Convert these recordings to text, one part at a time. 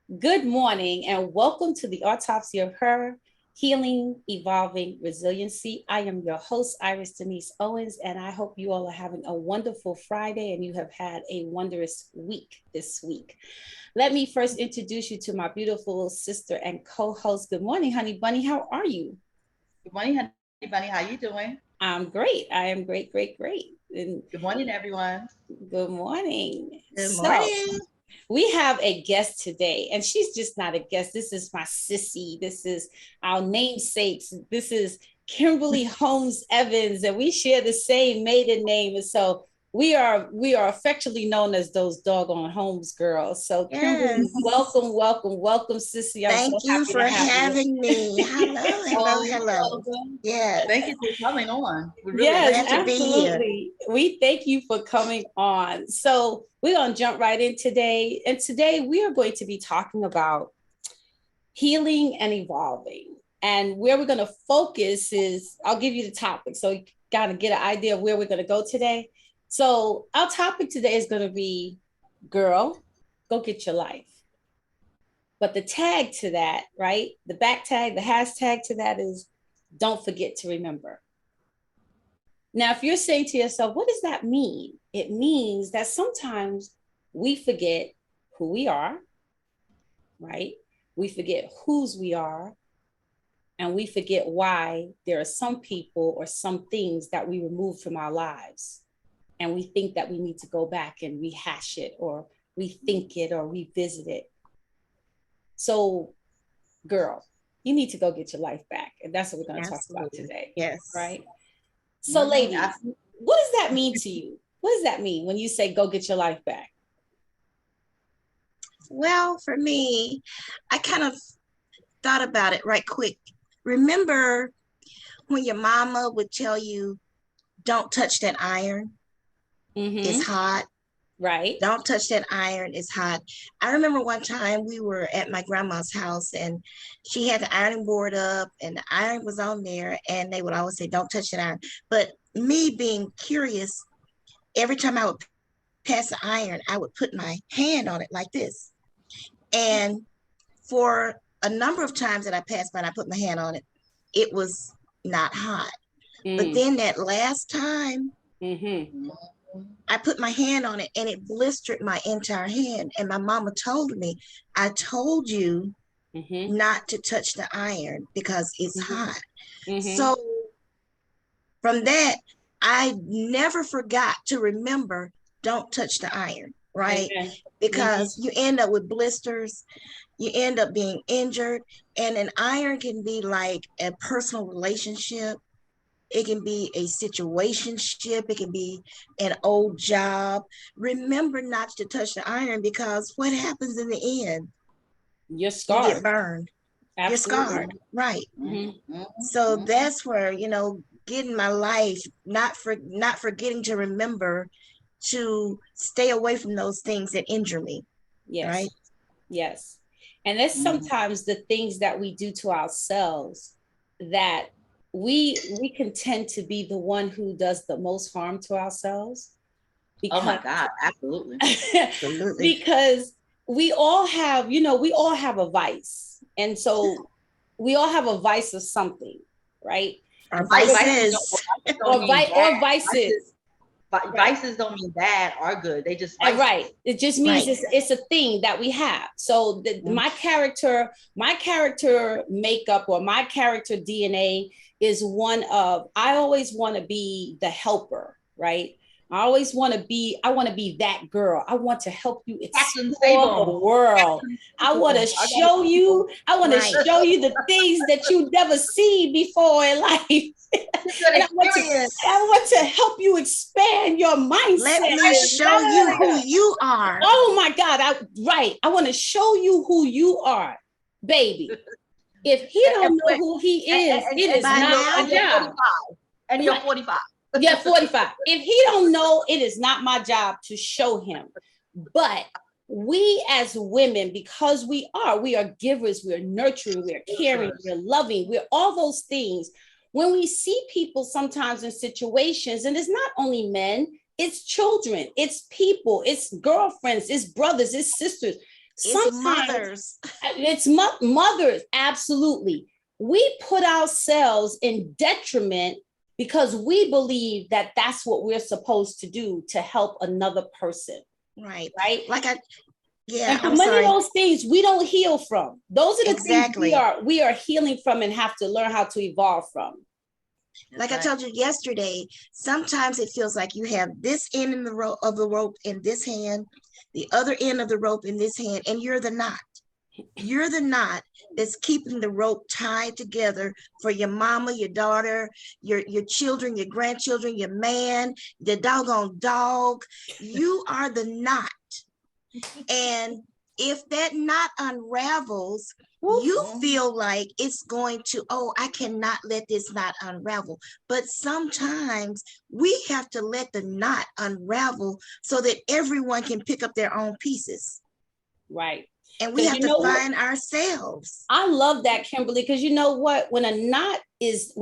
Good morning and welcome to the Autopsy of Her, Healing, Evolving, Resiliency. I am your host, Iris Denise Owens, and I hope you all are having a wonderful Friday and you have had a wondrous week this week. Let me first introduce you to my beautiful sister and co-host. Good morning, honey bunny. How are you? Good morning, honey bunny. How you doing? I'm great. I am great, great, great. And Good morning, everyone. good morning. Good So, morning. we have a guest today, and she's just not a guest. This is my sissy. This is our namesakes. This is Kimberly Holmes Evans, and we share the same maiden name. And so we are affectionately known as those doggone Holmes girls. So Kimberly, Yes. welcome, sissy. I'm so Thank you happy to for have you. having me. Hello, hello, Oh, you're hello. welcome. Yes. Thank you for coming on. We really Yes, Glad to appreciate it. be here. absolutely. We thank you for coming on. So we're going to jump right in today. And today we are going to be talking about healing and evolving. And where we're going to focus is, I'll give you the topic so you got to get an idea of where we're going to go today. So our topic today is going to be, girl, go get your life. But the tag to that, right? The back tag, the hashtag to that is, don't forget to remember. Now, if you're saying to yourself, what does that mean? It means that sometimes we forget who we are, right? We forget whose we are, and we forget why there are some people or some things that we remove from our lives. And we think that we need to go back and rehash it or rethink it or revisit it. So, girl, you need to go get your life back. And that's what we're going to talk about Absolutely. today, Yes. right? So, Mhm. ladies, what does that mean to you? What does that mean when you say go get your life back? Well, for me, I kind of thought about it right quick. Remember when your mama would tell you, don't touch that iron, it's Mm-hmm. hot. Right. Don't touch that iron, it's hot. I remember one time we were at my grandma's house and she had the ironing board up and the iron was on there and they would always say, don't touch that iron. But me being curious, every time I would pass the iron, I would put my hand on it like this. And for a number of times that I passed by and I put my hand on it, it was not hot. But Mm. then that last time, Mm-hmm. I put my hand on it and it blistered my entire hand. And my mama told me, I told you Mm-hmm. not to touch the iron because it's Mm-hmm. hot. Mm-hmm. So from that, I never forgot to remember, don't touch the iron, right? Amen. Mm-hmm. Because you end up with blisters, you end up being injured, and an iron can be like a personal relationship. It can be a situationship. It can be an old job. Remember not to touch the iron because what happens in the end? You're You get scarred. burned. You're Absolutely. scarred. Right. Mm-hmm. So that's where, getting my life, not forgetting to remember to stay away from those things that injure me. Right. Yes. Yes. And there's Mhm. sometimes the things that we do to ourselves that we can tend to be the one who does the most harm to ourselves Oh because my God, absolutely. Absolutely. because we all have, we all have a vice. And so we all have a vice of something, right? Our So vices. Vices don't mean or bad. vices, right? Vices don't mean bad or good. They just Right. vices. It just means Right. it's a thing that we have. So Mhm. my character makeup or my character DNA is one of, I always want to be the helper, right? I want to be that girl. I want to help you Captain explore the Sabum. world. Captain I want to Sabum. I got show you, I want to Right. show you the things that you never seen before in life. good And experience. I want to help you expand your Let mindset. me show you who you are. Oh my God. I want to show you who you are, baby. If he And, don't know who he is, it is By not now, my and you're job. 45. And you're Right. 45. Yeah, 45. If he don't know, it is not my job to show him. But we as women, because we are givers, we're nurturing, we're caring, Nurturers. we're loving, we're all those things. When we see people sometimes in situations, and it's not only men, it's children, it's people, it's girlfriends, it's brothers, it's sisters. It's mothers. It's mothers, absolutely. We put ourselves in detriment because we believe that that's what we're supposed to do to help another person. Right. Right. Yeah. And many of those things we don't heal from. Those are the things we are healing from and have to learn how to evolve from. Like I told you yesterday, sometimes it feels like you have this end of the rope in this hand, the other end of the rope in this hand, and you're the knot. You're the knot that's keeping the rope tied together for your mama, your daughter, your children, your grandchildren, your man, the doggone dog. You are the knot. And if that knot unravels, you feel like it's going to, I cannot let this knot unravel. But sometimes we have to let the knot unravel so that everyone can pick up their own pieces. Right. And we have to find ourselves. I love that, Kimberly, because you know what? When a knot is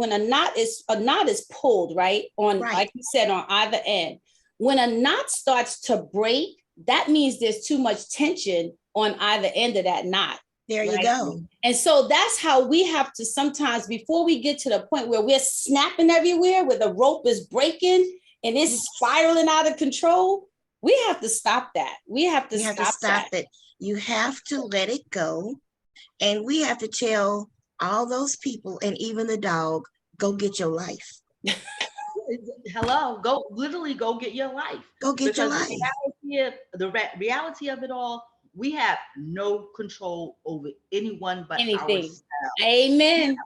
pulled, right? Like you said, on either end. When a knot starts to break, that means there's too much tension on either end of that knot. There you go. And so that's how we have to sometimes, before we get to the point where we're snapping everywhere, where the rope is breaking and it's spiraling out of control, we have to stop that. We have to stop it. You have to let it go. And we have to tell all those people and even the dog, go get your life. Hello, go get your life. Go get your life. The reality of it all, we have no control over anyone but ourselves. Amen.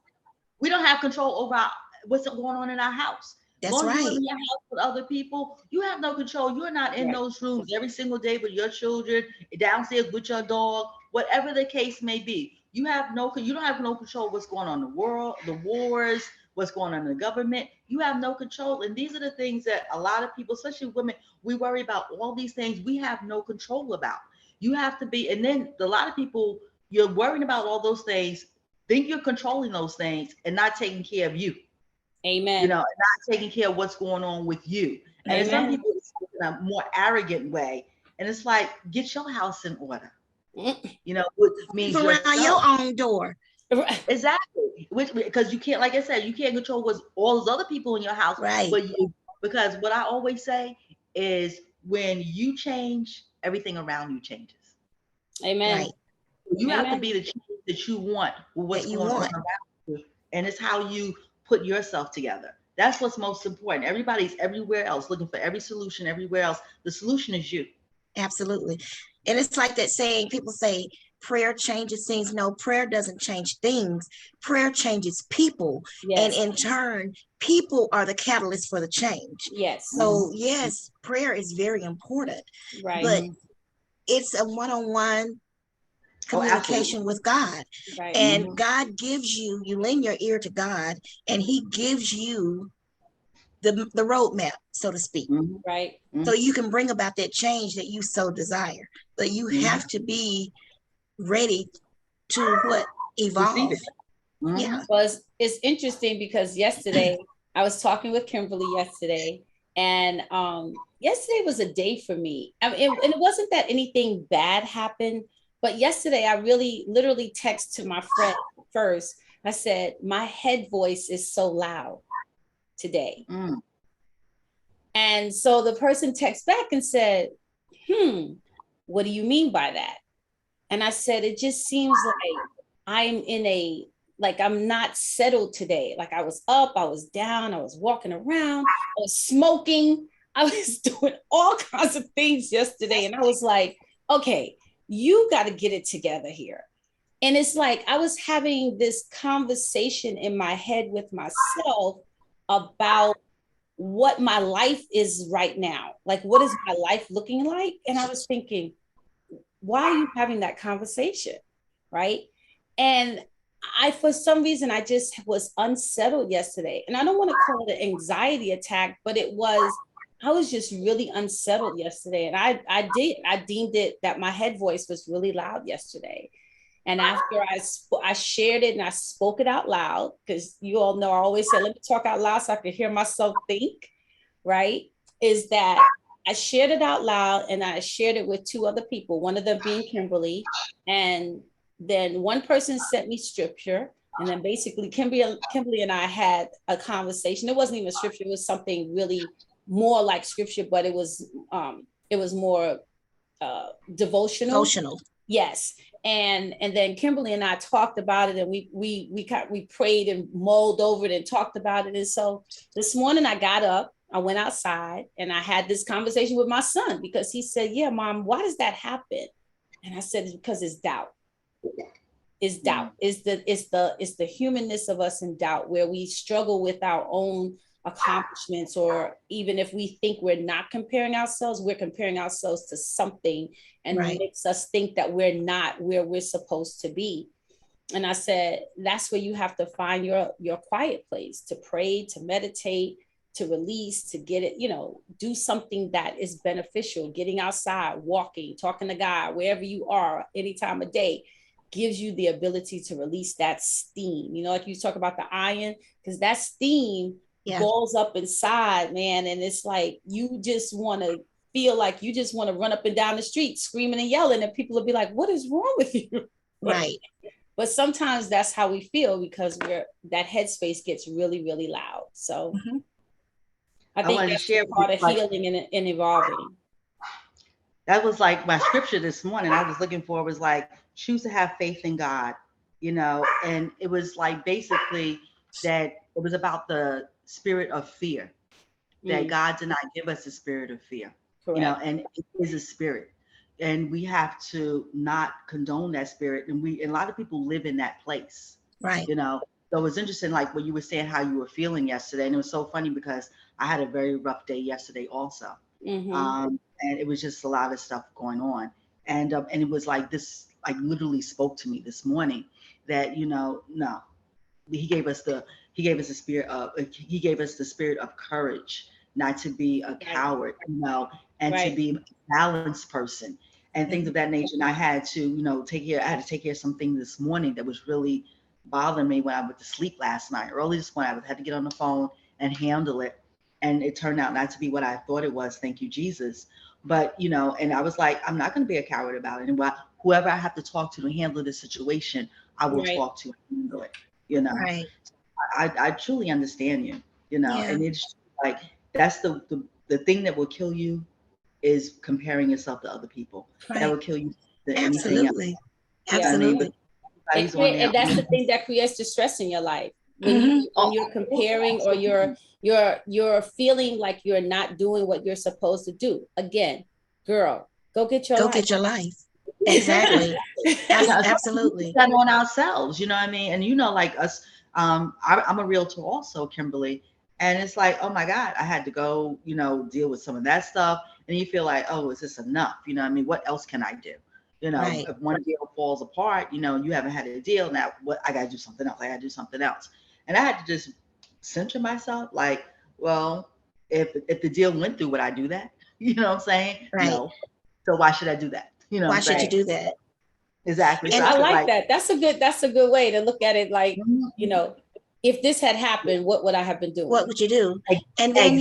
We don't have control over what's going on in our house. That's right. In your house with other people, you have no control. You're not in those rooms every single day with your children, downstairs with your dog, whatever the case may be. You don't have no control of what's going on in the world, the wars, what's going on in the government. You have no control. And these are the things that a lot of people, especially women, we worry about all these things we have no control about. You have to be, and then a lot of people, you're worrying about all those things, think you're controlling those things and not taking care of you. Amen. Not taking care of what's going on with you. And some people it's in a more arrogant way. And it's like, get your house in order. Which means around your own door. Exactly. Because you can't, like I said, you can't control what's all those other people in your house. Right. Because what I always say is when you change, everything around you changes. Amen. Right. You have to be the change that you want with what's going on around you. And it's how you put yourself together. That's what's most important. Everybody's everywhere else looking for every solution everywhere else. The solution is you. Absolutely. And it's like that saying, people say prayer changes things. No, prayer doesn't change things. Prayer changes people. Yes. And in turn, people are the catalyst for the change. Yes. So yes, prayer is very important. Right. But it's a one-on-one communication with God. Right. And God gives you lend your ear to God, and he gives you the roadmap, so to speak. Right. So you can bring about that change that you so desire. But you have to be ready to evolve. Yeah. Well, it's interesting because yesterday I was talking with Kimberly yesterday, and yesterday was a day for me. And it wasn't that anything bad happened. But yesterday, I literally texted my friend first. I said, my head voice is so loud today. And so the person texted back and said, what do you mean by that? And I said, it just seems like I'm not settled today. Like I was up, I was down, I was walking around, I was smoking. I was doing all kinds of things yesterday. And I was like, okay, you got to get it together here. And it's like, I was having this conversation in my head with myself about what my life is right now. Like, what is my life looking like? And I was thinking, why are you having that conversation? Right. And for some reason, I just was unsettled yesterday. And I don't want to call it an anxiety attack, but I was just really unsettled yesterday. And I deemed it that my head voice was really loud yesterday. And after I shared it and I spoke it out loud, because you all know I always say, let me talk out loud so I can hear myself think, right? Is that I shared it out loud, and I shared it with two other people, one of them being Kimberly. And then one person sent me scripture. And then basically Kimberly and I had a conversation. It wasn't even scripture, it was something really more like scripture, but it was more devotional. Yes. And then Kimberly and I talked about it, and we prayed and mulled over it and talked about it. And so this morning I got up, I went outside, and I had this conversation with my son, because he said, "Yeah, Mom, why does that happen?" And I said, "It's because it's doubt. It's doubt. It's the humanness of us in doubt, where we struggle with our own accomplishments, or even if we think we're not comparing ourselves, we're comparing ourselves to something, and it makes us think that we're not where we're supposed to be." And I said, that's where you have to find your quiet place, to pray, to meditate, to release, to get it, do something that is beneficial. Getting outside, walking, talking to God, wherever you are, any time of day, gives you the ability to release that steam. Like you talk about the iron, because that steam balls up inside, man. And it's like, you just want to feel like you just want to run up and down the street screaming and yelling, and people will be like, "What is wrong with you?" Right. But sometimes that's how we feel, because that headspace gets really, really loud. So I think that's part of healing and evolving. That was like my scripture this morning. I was looking for, was like, choose to have faith in God, and it was like basically that it was about the spirit of fear, that God did not give us a spirit of fear, and it is a spirit, and we have to not condone that spirit. And a lot of people live in that place, right? So it was interesting, like what you were saying, how you were feeling yesterday. And it was so funny because I had a very rough day yesterday also. And it was just a lot of stuff going on. And it was like this, like literally spoke to me this morning that, no, he gave us the spirit of courage, not to be a coward, and to be a balanced person and things of that nature. And I had to, take care of something this morning that was really bothering me when I went to sleep last night. Early this morning, I had to get on the phone and handle it. And it turned out not to be what I thought it was. Thank you, Jesus. But, and I was like, I'm not going to be a coward about it. And whoever I have to talk to handle this situation, I will talk to and handle it, Right. I truly understand you, and it's like, that's the thing that will kill you, is comparing yourself to other people. Right. That will kill you. Absolutely. Absolutely. And that's the thing that creates the stress in your life. When you're comparing, or you're feeling like you're not doing what you're supposed to do. Again, girl, go get your life. Exactly. Absolutely. That on ourselves, and like us, I'm a realtor also, Kimberly, and it's like, oh my God, I had to go, deal with some of that stuff, and you feel like, oh, is this enough? What else can I do? If one deal falls apart, you haven't had a deal, now what? I gotta do something else. And I had to just center myself, like, well, if the deal went through, would I do that? You know what I'm saying? Right. No. So why should I do that? Why should you do that? Exactly. And so I like that. That's a good way to look at it. Like, if this had happened, what would I have been doing? What would you do? And then,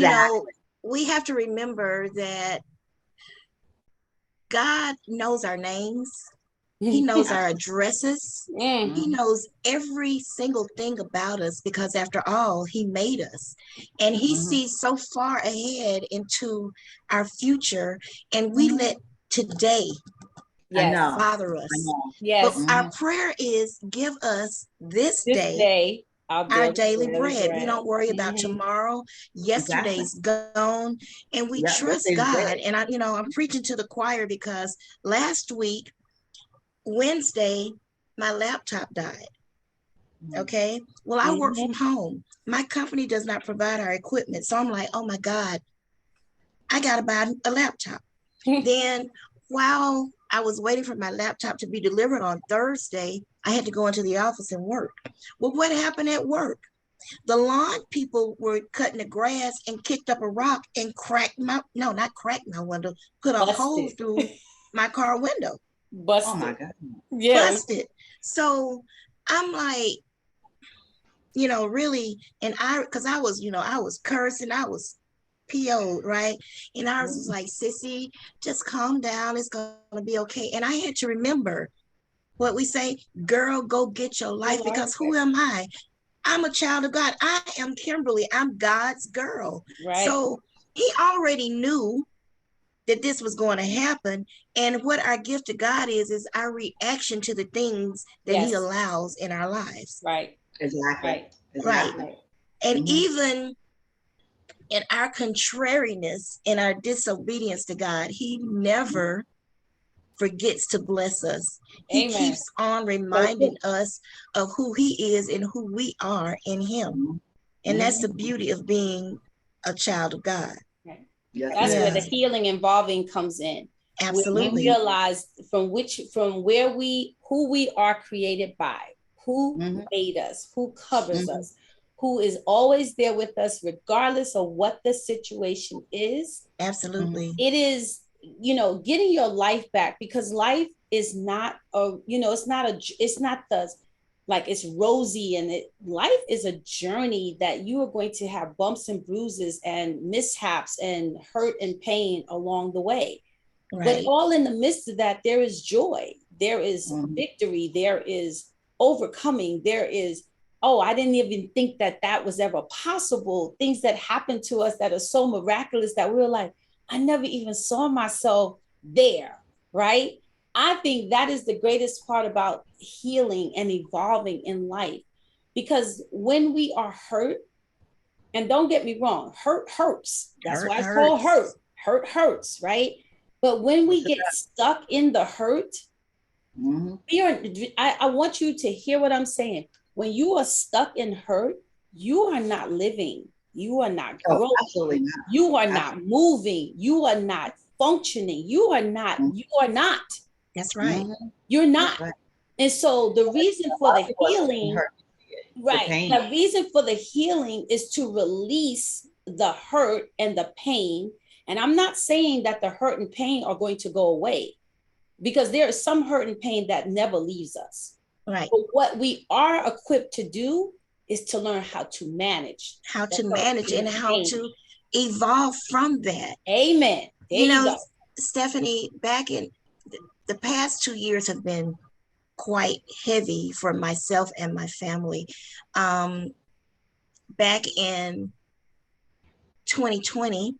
we have to remember that God knows our names. He knows our addresses. He knows every single thing about us, because after all, he made us, and he sees so far ahead into our future, and we let today bother us. But our prayer is, give us this day our daily bread. We don't worry about tomorrow. Yesterday's gone, and we trust God. And I'm preaching to the choir, because last week, Wednesday, my laptop died. Okay. Well, I work from home. My company does not provide our equipment. So I'm like, oh my God, I got to buy a laptop. Then while I was waiting for my laptop to be delivered on Thursday, I had to go into the office and work. Well, what happened at work? The lawn people were cutting the grass and kicked up a rock and not cracked my window, put a hole through my car window. Busted. Oh my God. Yeah. Busted. So I'm like, really, and because I was cursing, I was PO'd, right? And ours was like, sissy, just calm down. It's going to be okay. And I had to remember what we say, girl, go get your life, because who am I? I'm a child of God. I am Kimberly. I'm God's girl. Right. So he already knew that this was going to happen. And what our gift to God is our reaction to the things that he allows in our lives. Right. Exactly. Right. Exactly. Right. And even in our contrariness, in our disobedience to God, he never forgets to bless us. He keeps on reminding us of who he is and who we are in him. And that's the beauty of being a child of God. Right. That's where the healing involving comes in. Absolutely. We realize who we are created by, who made us, who covers us, who is always there with us, regardless of what the situation is. Absolutely. It is, getting your life back, because life is not it's rosy, and life is a journey that you are going to have bumps and bruises and mishaps and hurt and pain along the way. Right. But all in the midst of that, there is joy, there is victory, there is overcoming, there is, I didn't even think that was ever possible. Things that happen to us that are so miraculous that we're like, I never even saw myself there, right? I think that is the greatest part about healing and evolving in life, because when we are hurt, and don't get me wrong, hurt hurts. That's why it's called hurt. Hurt hurts, right? But when we get stuck in the hurt, I want you to hear what I'm saying. When you are stuck in hurt, you are not living. You are not growing. Absolutely not. You are not moving. You are not functioning. You are not. That's right. You're not. Right. And so the reason for the healing, the reason for the healing is to release the hurt and the pain. And I'm not saying that the hurt and pain are going to go away, because there is some hurt and pain that never leaves us. Right. But what we are equipped to do is to learn how to manage. And how to evolve from that. Amen. There you go. Stephanie, back in the past 2 years have been quite heavy for myself and my family. Back in 2020,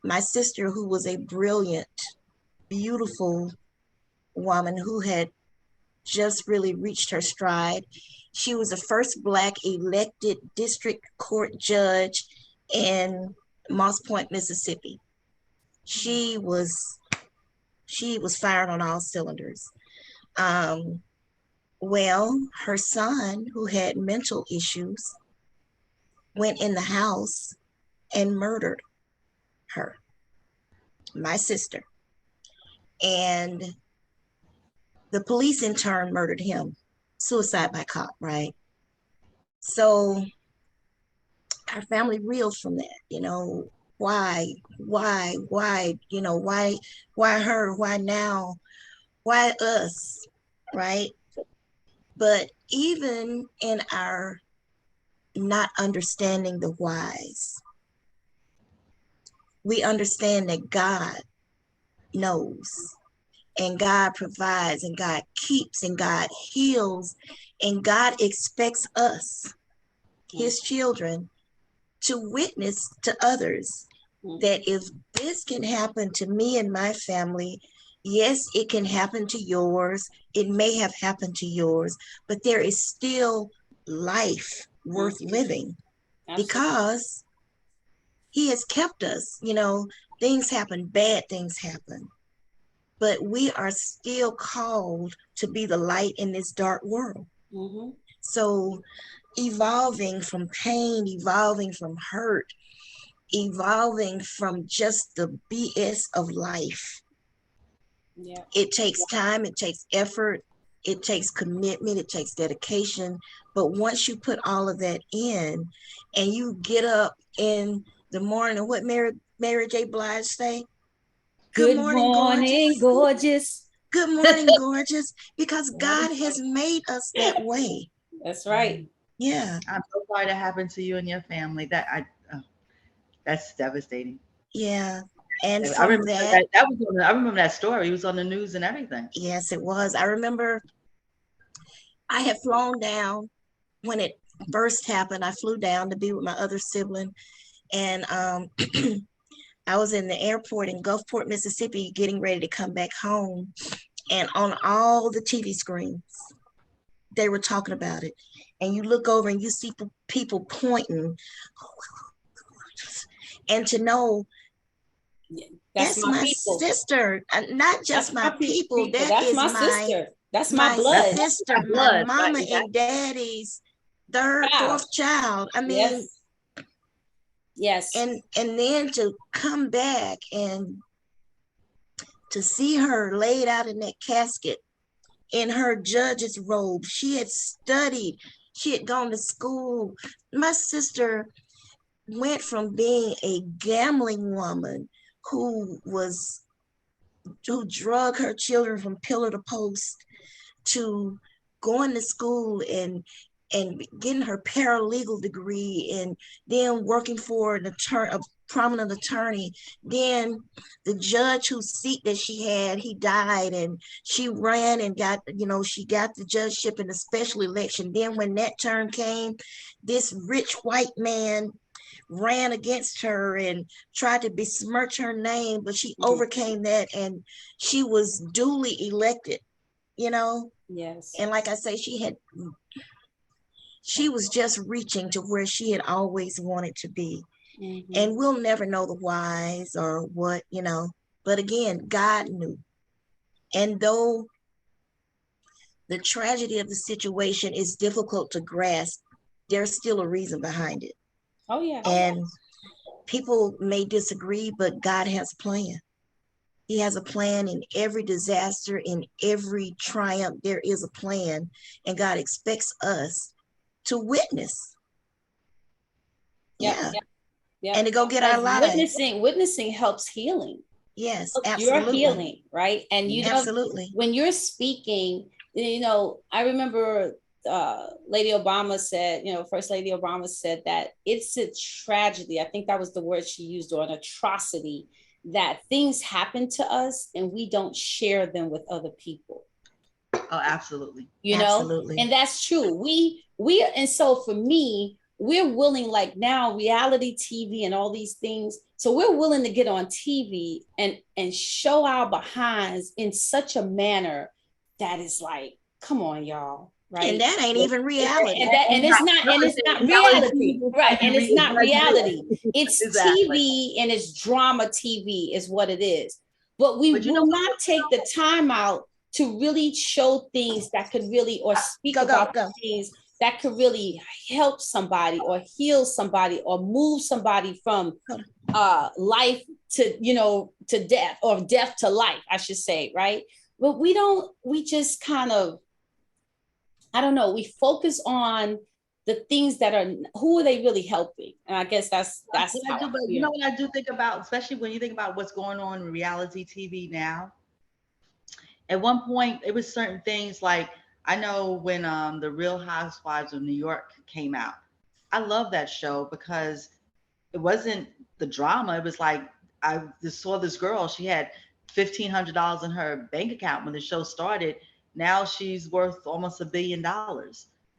my sister, who was a brilliant, beautiful woman who had just really reached her stride. She was the first Black elected district court judge in Moss Point, Mississippi. She was firing on all cylinders. Well, her son, who had mental issues, went in the house and murdered her, my sister. And the police in turn murdered him. Suicide by cop, right? So our family reeled from that, why, why her, why now, why us, right? But even in our not understanding the whys, we understand that God knows, and God provides, and God keeps, and God heals, and God expects us, his children, to witness to others that if this can happen to me and my family, yes, it can happen to yours. It may have happened to yours, but there is still life worth living. Absolutely. Because he has kept us. Things happen, bad things happen, but we are still called to be the light in this dark world. So evolving from pain, evolving from hurt, evolving from just the BS of life. Yeah. It takes time, it takes effort, it takes commitment, it takes dedication. But once you put all of that in and you get up in the morning, what Mary J. Blige say? Good morning, gorgeous. Good morning, gorgeous. Because God has made us that way. That's right. Yeah. I'm so sorry that happened to you and your family. That's devastating. Yeah. And I from remember that, that was I remember that story. It was on the news and everything. yes, it was. I remember I had flown down when it first happened. I flew down to be with my other sibling, and I was in the airport in Gulfport, Mississippi, getting ready to come back home. And on all the TV screens, they were talking about it. And you look over and you see people pointing. And to know that's my people. sister, not just my people. That that's is my sister. That's my blood. My sister, my mama and daddy's third, fourth child. I mean, yes. And then to come back and to see her laid out in that casket in her judge's robe. She had studied, she had gone to school. My sister went from being a gambling woman who drug her children from pillar to post to going to school and getting her paralegal degree, and then working for a prominent attorney. Then the judge whose seat that she had, he died, and she ran and got, she got the judgeship in a special election. Then when that term came, this rich white man ran against her and tried to besmirch her name, but she overcame that and she was duly elected, Yes. And like I say, she was just reaching to where she had always wanted to be. Mm-hmm. And we'll never know the whys or what, but again, God knew. And though the tragedy of the situation is difficult to grasp, there's still a reason behind it. Oh, yeah. And people may disagree, but God has a plan. He has a plan in every disaster, in every triumph. There is a plan, and God expects us to witness. Yeah. And to go get our lives. Witnessing helps healing. Yes, absolutely. You're healing, right? And absolutely. When you're speaking, I remember Lady Obama said, First Lady Obama said that it's a tragedy. I think that was the word she used, or an atrocity, that things happen to us and we don't share them with other people. Oh, absolutely. Absolutely. And that's true. And so for me, we're willing, like now, reality TV and all these things. So we're willing to get on TV and show our behinds in such a manner that is like, come on, y'all. Right. And that ain't even reality. And it's not reality. Right. And it's not reality. It's TV, and it's drama TV is what it is. But we will not take the time out to really show things that could really, or speak about things that could really help somebody or heal somebody or move somebody from life to death, or death to life, I should say. Right. But we just kind of, I don't know, we focus on the things that are, who are they really helping? And I guess that's how I do. But you know what I do think about, especially when you think about what's going on in reality TV now. At one point, it was certain things like, I know when the Real Housewives of New York came out, I love that show because it wasn't the drama. It was like, I just saw this girl, she had $1,500 in her bank account when the show started. Now she's worth almost $1 billion,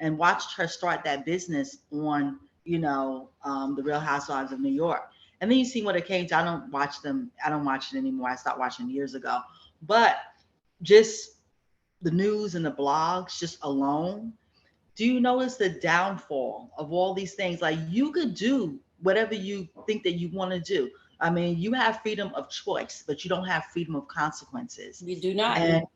and watched her start that business on, the Real Housewives of New York. And then you see what it came to. I don't watch it anymore. I stopped watching years ago. But just the news and the blogs just alone, do you notice the downfall of all these things? Like, you could do whatever you think that you want to do. I mean, you have freedom of choice, but you don't have freedom of consequences. You do not. And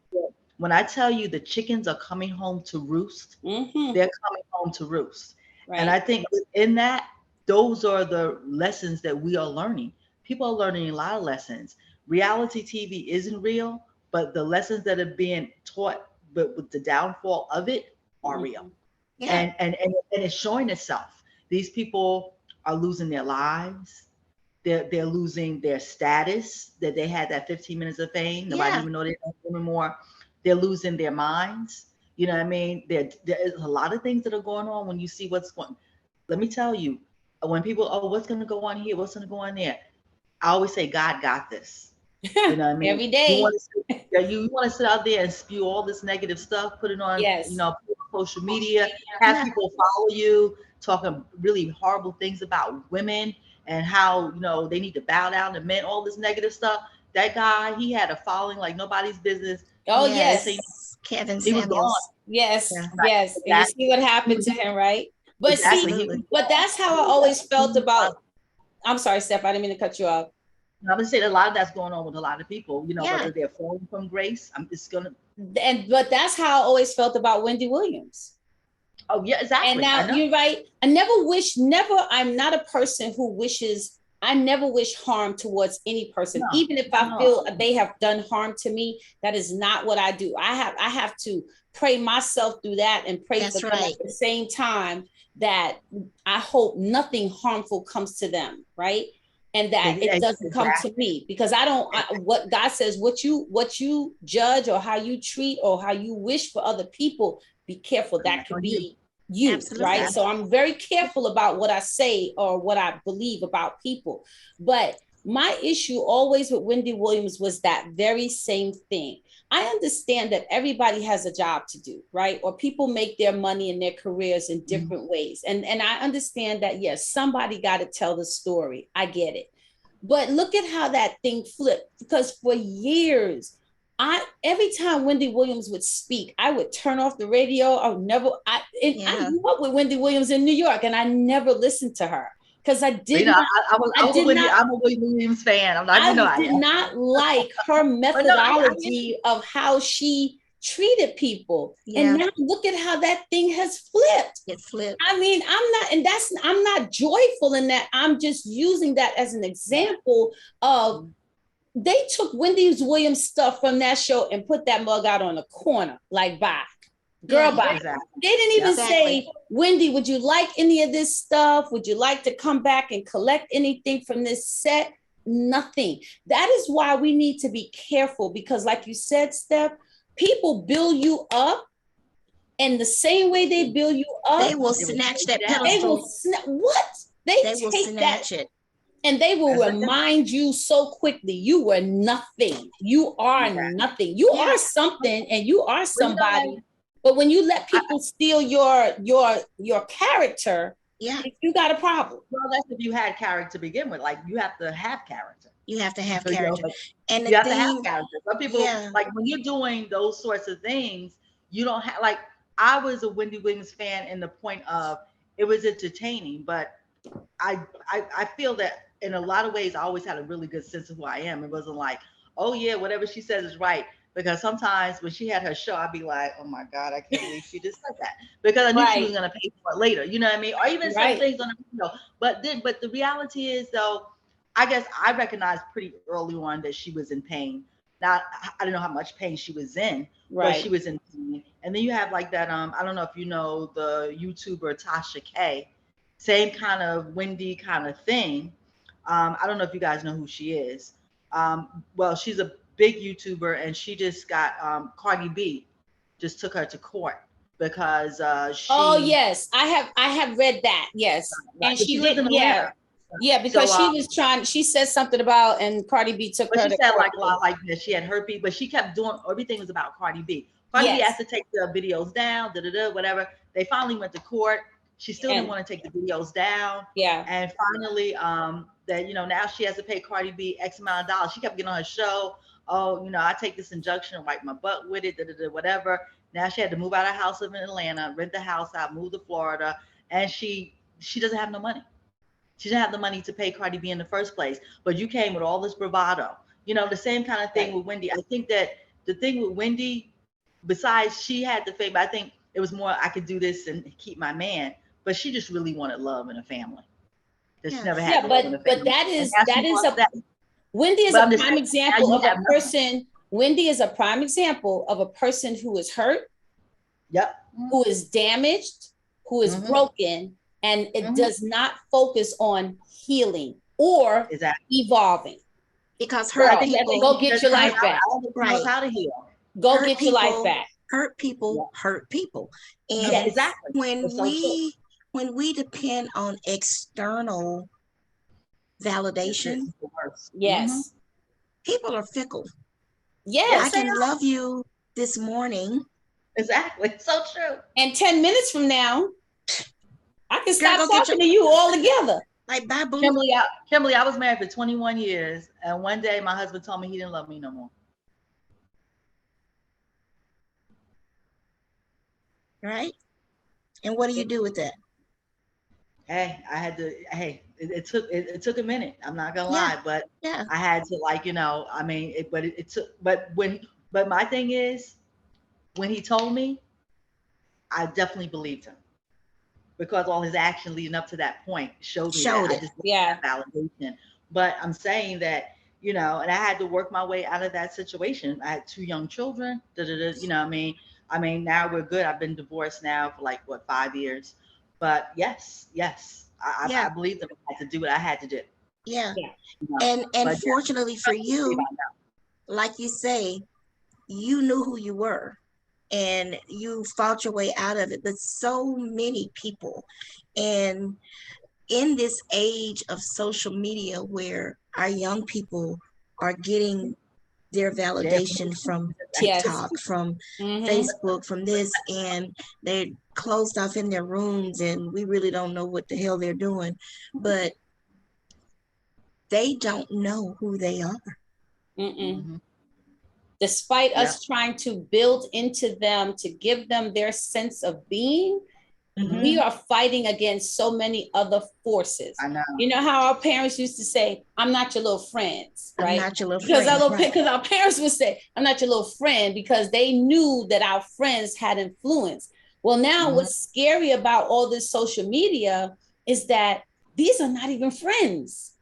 when I tell you the chickens are coming home to roost, mm-hmm. They're coming home to roost. Right. And I think within that, those are the lessons that we are learning. People are learning a lot of lessons. Reality TV isn't real, but the lessons that are being taught, but with the downfall of it, are mm-hmm. real. Yeah. And it's showing itself. These people are losing their lives. They're losing their status that they had, that 15 minutes of fame. Nobody even know they're anymore. They're losing their minds. You know what I mean? There is a lot of things that are going on when you see what's going. Let me tell you, when people, oh, what's going to go on here? What's going to go on there? I always say, God got this. You know what I mean? Every day. You want to sit out there and spew all this negative stuff, put it on, Yes. social media, have people follow you, talking really horrible things about women and how, they need to bow down to men, all this negative stuff. That guy, he had a following like nobody's business. Oh, yes. Kevin He was gone. Samuels. Yes, Right. yes. Exactly. And you see what happened to him, right? But Exactly. but that's how I always felt about, I'm sorry, Steph, I didn't mean to cut you off. I'm gonna say that a lot of that's going on with a lot of people, Yeah. whether they're falling from grace. But that's how I always felt about Wendy Williams. Oh yeah, exactly. And now you're right. I'm not a person who wishes, I never wish harm towards any person. No, Even if I feel they have done harm to me, that is not what I do. I have to pray myself through that and pray for them at the same time, that I hope nothing harmful comes to them, right? And that it doesn't come to me, because what God says, what you judge or how you treat or how you wish for other people, be careful. That could be you. Absolutely. Right? So I'm very careful about what I say or what I believe about people. But my issue always with Wendy Williams was that very same thing. I understand that everybody has a job to do, right? Or people make their money and their careers in different ways. And I understand that, yes, somebody got to tell the story. I get it. But look at how that thing flipped, because for years, every time Wendy Williams would speak, I would turn off the radio. I grew up with Wendy Williams in New York, and I never listened to her. Because I'm a Wendy Williams fan. I did not like her methodology of how she treated people. Yeah. And now look at how that thing has flipped. It flipped. I mean, I'm not joyful in that. I'm just using that as an example of, they took Wendy Williams stuff from that show and put that mug out on the corner, like, bye. Girl, bye. Exactly. They didn't even say, Wendy, would you like any of this stuff? Would you like to come back and collect anything from this set? Nothing. That is why we need to be careful, because like you said, Steph, people build you up, and the same way they build you up, they will snatch that pedestal. They will snatch it. And they will remind you so quickly, you were nothing. You are nothing. You are something, and you are somebody. But when you let people steal your character, you got a problem. Well, that's if you had character to begin with. Like, you have to have character. You have to have character. And you have to have character. Some people, like, when you're doing those sorts of things, you don't have, like, I was a Wendy Williams fan in the point of, it was entertaining, but I feel that in a lot of ways, I always had a really good sense of who I am. It wasn't like, oh yeah, whatever she says is right. Because sometimes when she had her show, I'd be like, oh my God, I can't believe she just said that. Because I knew she was going to pay for it later. You know what I mean? Or even some things on the video. But the reality is, though, I guess I recognized pretty early on that she was in pain. Now, I don't know how much pain she was in, but she was in pain. And then you have like that, I don't know if you know the YouTuber Tasha K, same kind of Wendy kind of thing. I don't know if you guys know who she is. Well, she's a big YouTuber, and she just got Cardi B just took her to court because she. Oh yes, I have read that. Yes, and she didn't. Yeah, because she was trying. She said something about, and Cardi B took her. She said like a lot like that. She had herpes, but she kept doing everything was about Cardi B. Cardi B has to take the videos down, whatever. They finally went to court. She still didn't want to take the videos down. Yeah. And finally, that now she has to pay Cardi B X amount of dollars. She kept getting on her show. Oh, I take this injunction and wipe my butt with it, whatever. Now she had to move out of her house in Atlanta, rent the house out, move to Florida, and she doesn't have no money. She didn't have the money to pay Cardi B in the first place. But you came with all this bravado. The same kind of thing with Wendy. I think that the thing with Wendy, besides she had the fame, I think it was more I could do this and keep my man. But she just really wanted love and a family. That she never had love and a family. But Wendy is a prime example of a person. Wendy is a prime example of a person who is hurt. Yep. Who is damaged, who is broken, and it does not focus on healing or evolving. Because hurt people, go get your life back. Right. How to heal. Go get your life back. Hurt people hurt people. And when when we depend on external validation, Yes. people are fickle. Yes. I can love you this morning. Exactly. So true. And 10 minutes from now, I can stop talking to you altogether. Like, bye, boo. Kimberly, I was married for 21 years. And one day my husband told me he didn't love me no more. Right? And what do you do with that? Hey, I had to, it took a minute. I'm not gonna lie, but I had to, like, I mean, it took, but my thing is, when he told me, I definitely believed him, because all his action leading up to that point showed me that. I just that validation. But I'm saying that, and I had to work my way out of that situation. I had 2 young children, I mean, now we're good. I've been divorced now for like 5 years. But yes, I believe that I had to do what I had to do. Yeah. And fortunately for you, like you say, you knew who you were and you fought your way out of it. But so many people, and in this age of social media where our young people are getting their validation from TikTok, from Facebook, from this, and they're closed off in their rooms and we really don't know what the hell they're doing, but they don't know who they are. Despite us trying to build into them, to give them their sense of being, we are fighting against so many other forces. I know. You know how our parents used to say, I'm not your little friends, right? I'm not your little friends. Because our parents would say, I'm not your little friend, because they knew that our friends had influence. Well, now what's scary about all this social media is that these are not even friends.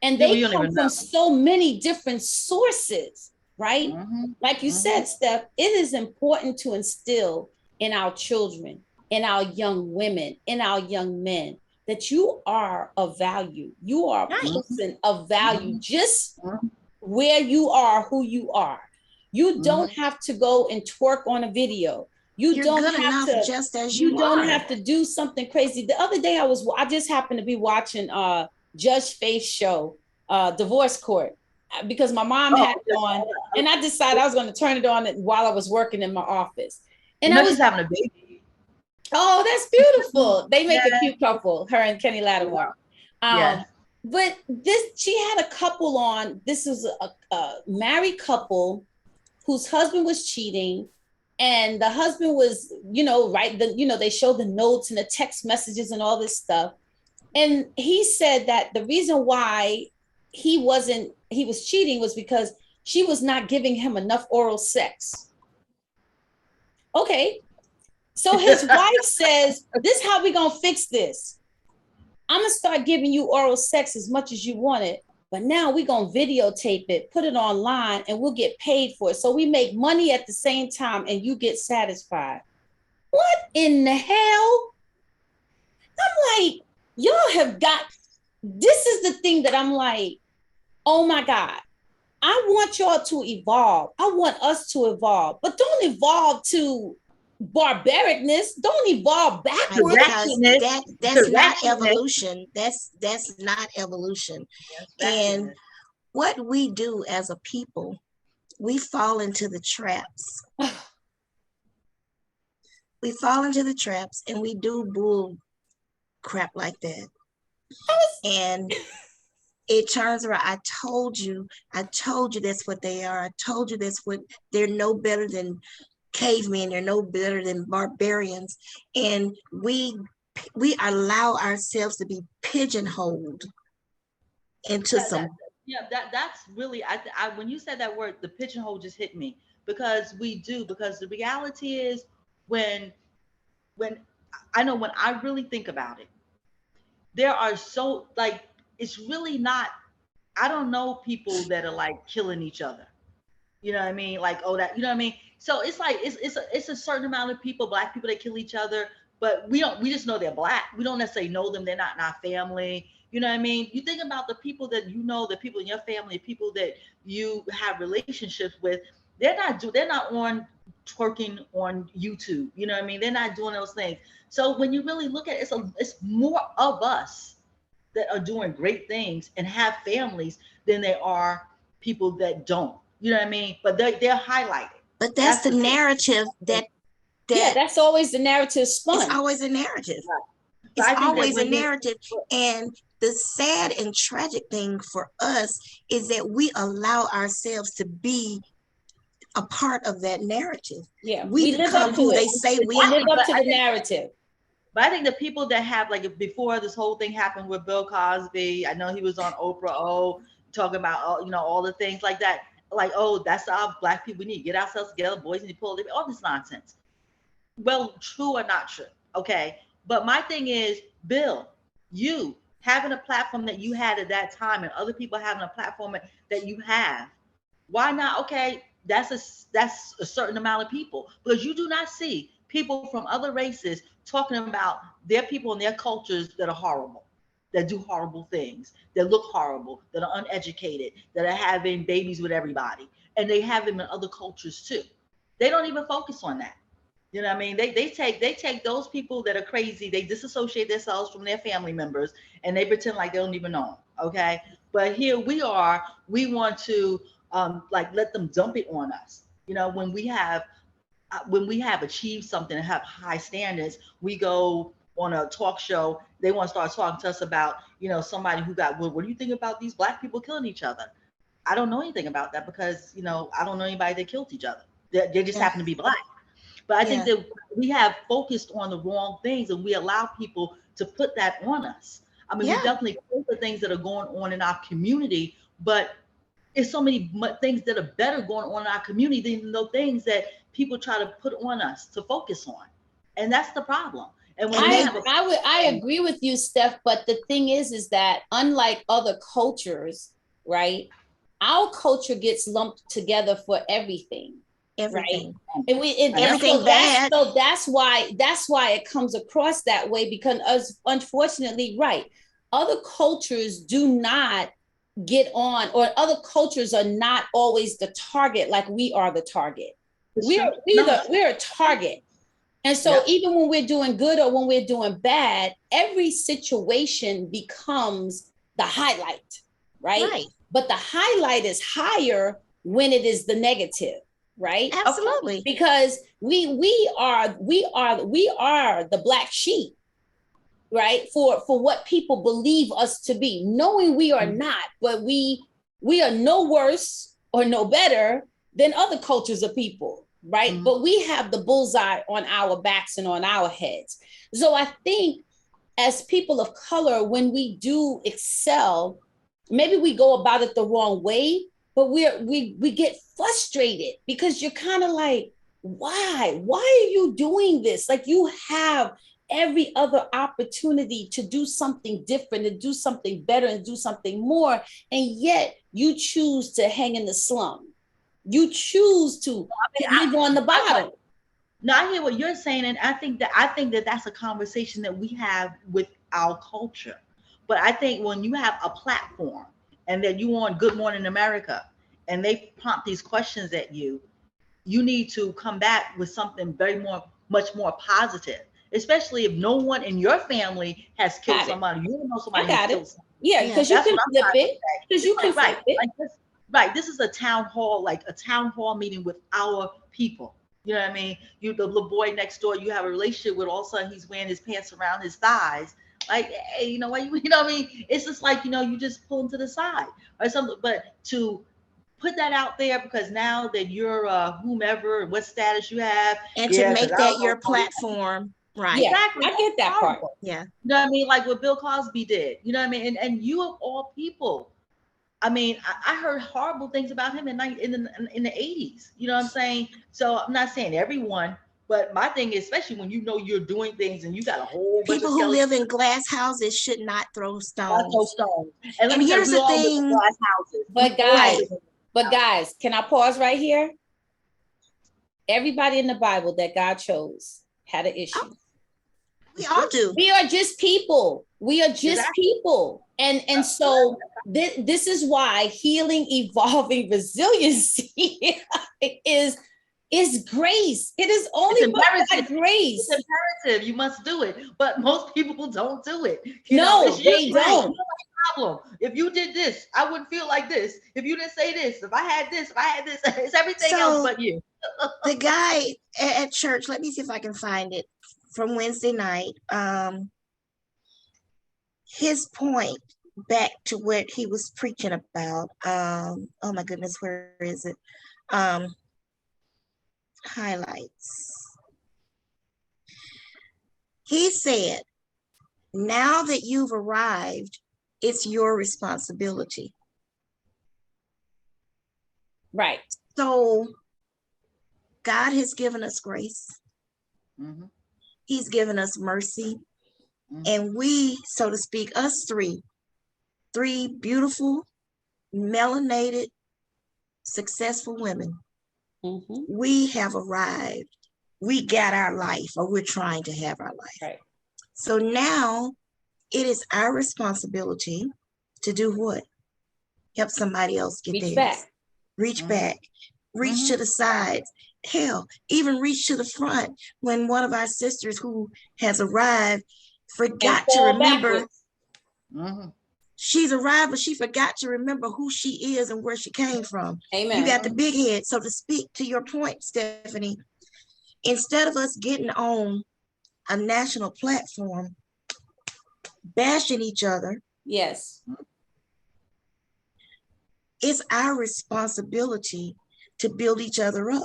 And they come from so many different sources, right? Like you said, Steph, it is important to instill in our children, in our young women, in our young men, that you are of value. You are a person of value, just where you are, who you are. You don't have to go and twerk on a video. You're don't good have enough to just as you don't have to do something crazy. The other day I just happened to be watching Judge Faith's show, Divorce Court, because my mom had it on, and I decided I was going to turn it on while I was working in my office. And I was she's having a baby. Oh, that's beautiful. They make a cute couple, her and Kenny Lattimore. But she had a couple on. This was a married couple whose husband was cheating, and the husband was, they showed the notes and the text messages and all this stuff. And he said that the reason why he was cheating was because she was not giving him enough oral sex. Okay. So his wife says, this is how we gonna fix this. I'm gonna start giving you oral sex as much as you want it, but now we're gonna videotape it, put it online, and we'll get paid for it. So we make money at the same time and you get satisfied. What in the hell? I'm like, y'all have got, this is the thing that I'm like, oh my God, I want y'all to evolve. I want us to evolve, but don't evolve to barbaricness. Don't evolve backwards. That's not evolution. That's not evolution. And what we do as a people, we fall into the traps. We fall into the traps and we do bull crap like that. And it turns around. I told you that's what they are. I told you they're no better than cavemen. They're no better than barbarians. And we allow ourselves to be pigeonholed into that's really, I when you said that word, the pigeonhole just hit me, because the reality is, when I know, when I really think about it, there are so, like, it's really not, I don't know people that are like killing each other. You know what I mean? Like, oh, that, you know what I mean? So it's like, it's a certain amount of people, Black people, that kill each other, but we just know they're Black. We don't necessarily know them. They're not in our family. You know what I mean? You think about the people that you know, the people in your family, people that you have relationships with, They're not on twerking on YouTube. You know what I mean? They're not doing those things. So when you really look at it, it's more of us that are doing great things and have families than they are people that don't. You know what I mean? But they're highlighted. But that's the narrative that that's always the narrative spun. It's always a narrative. Right. It's always a narrative. And the sad and tragic thing for us is that we allow ourselves to be a part of that narrative. Yeah, we live up to who they say we are. Live up to the narrative. But I think the people that have, like, before this whole thing happened with Bill Cosby, I know he was on Oprah, talking about, all the things like that. Like, that's our Black people. We need to get ourselves together. Boys need to pull all this nonsense. Well, true or not true. Okay. But my thing is, Bill, you having a platform that you had at that time and other people having a platform that you have, why not? Okay. That's a certain amount of people, because you do not see people from other races talking about their people and their cultures that are horrible, that do horrible things, that look horrible, that are uneducated, that are having babies with everybody. And they have them in other cultures too. They don't even focus on that. You know what I mean? They take those people that are crazy, they disassociate themselves from their family members, and they pretend like they don't even know them. Okay. But here we want to let them dump it on us. When we have achieved something and have high standards, we go on a talk show, they want to start talking to us about, somebody who got, what do you think about these Black people killing each other? I don't know anything about that, because, I don't know anybody that killed each other. They just happen to be Black. But I think that we have focused on the wrong things, and we allow people to put that on us. I mean, we definitely feel the things that are going on in our community, but it's so many things that are better going on in our community than the things that people try to put on us to focus on. And that's the problem. And when I agree with you, Steph, but the thing is that unlike other cultures, right, our culture gets lumped together for everything. Everything. Right? Everything bad. So that's why it comes across that way, because unfortunately, right, other cultures do not get on, or other cultures are not always the target like we are the target. We're a target. And so even when we're doing good or when we're doing bad, every situation becomes the highlight, right? But the highlight is higher when it is the negative, right? Absolutely. Because we are the black sheep, right? For what people believe us to be, knowing we are not, but we are no worse or no better than other cultures of people, right? But we have the bullseye on our backs and on our heads. So I think as people of color, when we do excel, maybe we go about it the wrong way, but we get frustrated, because you're kind of like, why are you doing this? Like, you have every other opportunity to do something different and do something better and do something more, and yet you choose to hang in the slum. You choose to live on the bottom. No, I hear what you're saying, and I think that that's a conversation that we have with our culture. But I think when you have a platform and that you on Good Morning America and they prompt these questions at you, you need to come back with something much more positive. Especially if no one in your family has killed somebody. You don't know somebody who's killed somebody. Yeah, because you can flip it. Because you can flip it. Right. This is a town hall meeting with our people. You know what I mean? You, the little boy next door, you have a relationship with, all of a sudden he's wearing his pants around his thighs. Like, hey, you know what? You know what I mean? It's just like, you just pull him to the side or something. But to put that out there, because now that you're whomever, what status you have. And to make that your platform. Right. Yeah, exactly. I get that part. Yeah. You know what I mean? Like what Bill Cosby did. You know what I mean? And you of all people. I mean, I heard horrible things about him in the 80s. You know what I'm saying? So I'm not saying everyone, but my thing is, especially when you're doing things and you got a whole bunch people of who live in glass houses should not throw stones. Not throw stones. And here's the thing. Glass houses. But guys, can I pause right here? Everybody in the Bible that God chose had an issue. We all do. We are just people. We are just people. And so this is why healing, evolving, resiliency is grace. It is only by grace. It's imperative. You must do it. But most people don't do it. They don't. Problem. If you did this, I wouldn't feel like this. If you didn't say this, if I had this, it's everything else but you. The guy at church, let me see if I can find it from Wednesday night. His point back to what he was preaching about. Oh my goodness, where is it? Highlights. He said, now that you've arrived, it's your responsibility. Right. So God has given us grace. Mm-hmm. He's given us mercy. Mm-hmm. And we, so to speak, us three beautiful, melanated, successful women, mm-hmm. we have arrived. We got our life, or we're trying to have our life. Right. So now it is our responsibility to do what? Help somebody else get theirs. Reach mm-hmm. back. Reach mm-hmm. to the sides. Hell, even reach to the front when one of our sisters who has arrived forgot to remember. Mm-hmm. She's arrived, but she forgot to remember who she is and where she came from. Amen. You got the big head. So to speak to your point, Stephanie, instead of us getting on a national platform, bashing each other. Yes. It's our responsibility to build each other up.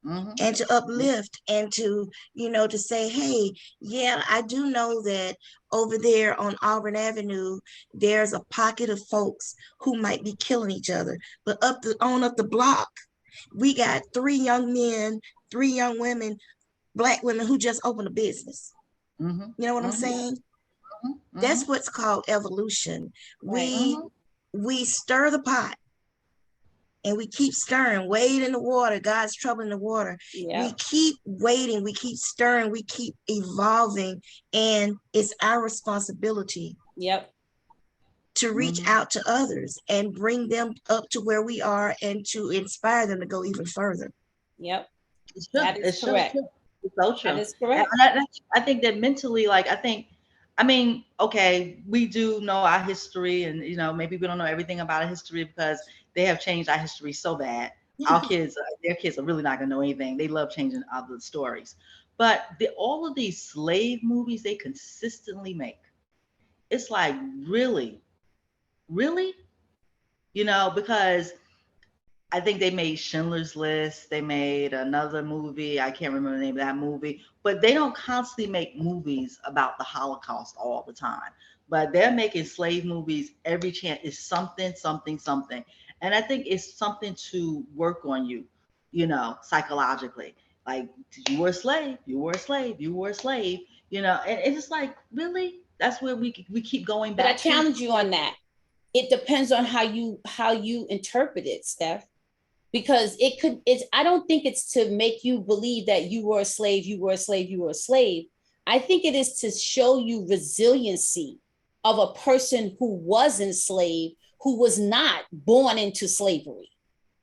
Mm-hmm. And to uplift and to, to say, hey, yeah, I do know that over there on Auburn Avenue, there's a pocket of folks who might be killing each other. But up the block, we got 3 young men, 3 young women, Black women who just opened a business. Mm-hmm. You know what mm-hmm. I'm saying? Mm-hmm. That's what's called evolution. Right. We stir the pot. And we keep stirring, wade in the water, God's trouble in the water. Yeah. We keep waiting, we keep stirring, we keep evolving, and it's our responsibility to reach mm-hmm. out to others and bring them up to where we are and to inspire them to go even further. Yep. That is correct. It's so true. That is correct. I think that mentally, okay, we do know our history, and maybe we don't know everything about our history because they have changed our history so bad. Our kids, their kids are really not gonna know anything. They love changing other stories. But all of these slave movies they consistently make, it's like, really? Because I think they made Schindler's List. They made another movie. I can't remember the name of that movie. But they don't constantly make movies about the Holocaust all the time. But they're making slave movies every chance. It's something. And I think it's something to work on you, psychologically. Like, you were a slave. And it's just like, really? That's where we keep going back. But I challenge you on that. It depends on how you interpret it, Steph. Because I don't think it's to make you believe that you were a slave. I think it is to show you resiliency of a person who was enslaved, who was not born into slavery,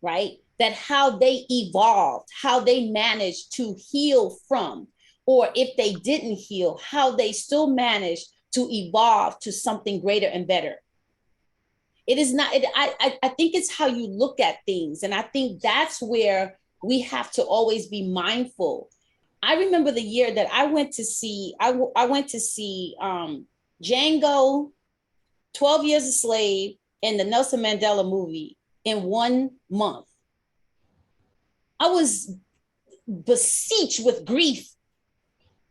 right? That how they evolved, how they managed to heal from, or if they didn't heal, how they still managed to evolve to something greater and better. It is not, I think it's how you look at things. And I think that's where we have to always be mindful. I remember the year that I went to see Django, 12 Years a Slave, and the Nelson Mandela movie in 1 month. I was besieged with grief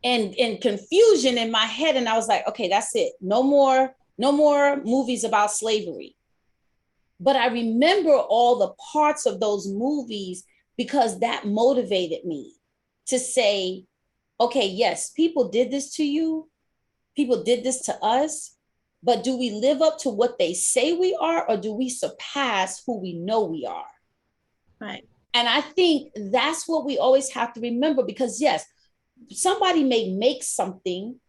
and confusion in my head. And I was like, okay, that's it. No more movies about slavery. But I remember all the parts of those movies because that motivated me to say, okay, yes, people did this to you. People did this to us. But do we live up to what they say we are, or do we surpass who we know we are? Right. And I think that's what we always have to remember, because yes, somebody may make something